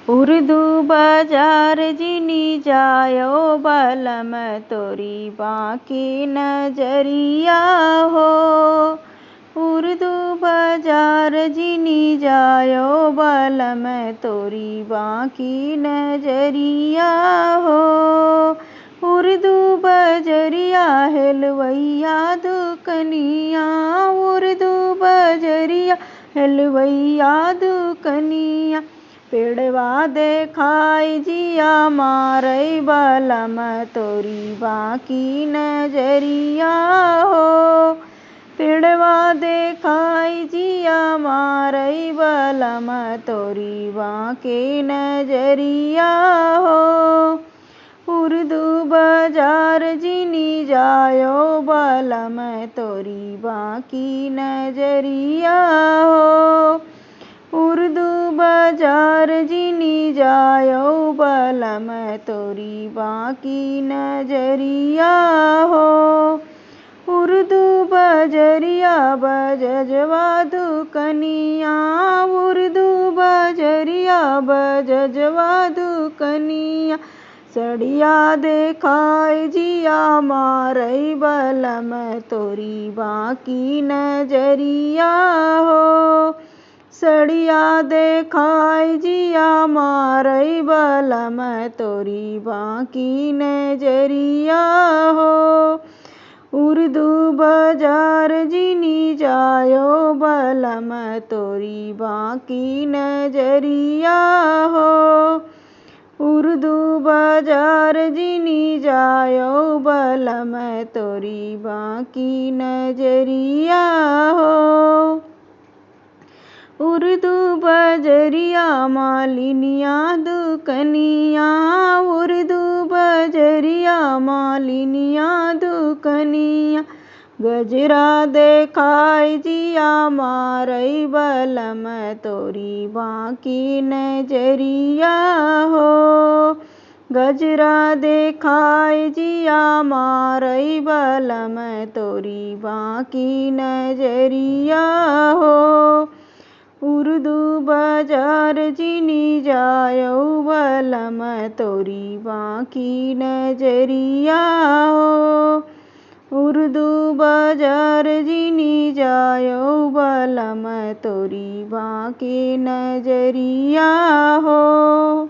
उर्दू बाजार जिनी जायो बलम तोरी बाकी नजरिया हो। उर्दू बाजार जिनी जायो बलम तोरी बाकी नजरिया हो। उर्दू बजरिया हेलवैया दुकनिया, उर्दू बजरिया हेलवैया दुकनिया। पेड़वा देखाई जिया मारई बलम तोरी बाकी नजरिया हो। पेड़वा देखाई जिया मारई बलम तोरी बाकी नजरिया हो। उर्दू बाजार जिनी जायो बलम तोरी बाकी नजरिया हो। उर्दू बाजार जिनी जायो बलम तोरी बाकी नजरिया हो। उर्दू बजरिया बजजवा दुकनिया, उर्दू बजरिया बजजवा दुकनिया। सड़िया देखाई जिया मारई बलम तोरी बाकी नजरिया हो। सड़िया देखाई जिया मारई बलम तोरी बाकी नजरिया हो। उर्दू बाजार जिनी जायो बलम तोरी बाकी नजरिया हो। उर्दू बाजार जिनी जायो बलम तोरी बाकी नजरिया हो। उर्दू बजरिया मालिनिया दुकनिया, उर्दू बजरिया मालिनिया दुकनिया। गजरा देखाई जिया मारई बलम तोरी बाकी नजरिया हो। गजरा देखाई जिया मारई बलम तोरी बाकी नजरिया हो। उर्दू बाजार जिनी जायो बलम तोरी बाकी नजरिया हो। उर्दू बाजार जिनी जायो बलम तोरी बाकी नजरिया हो।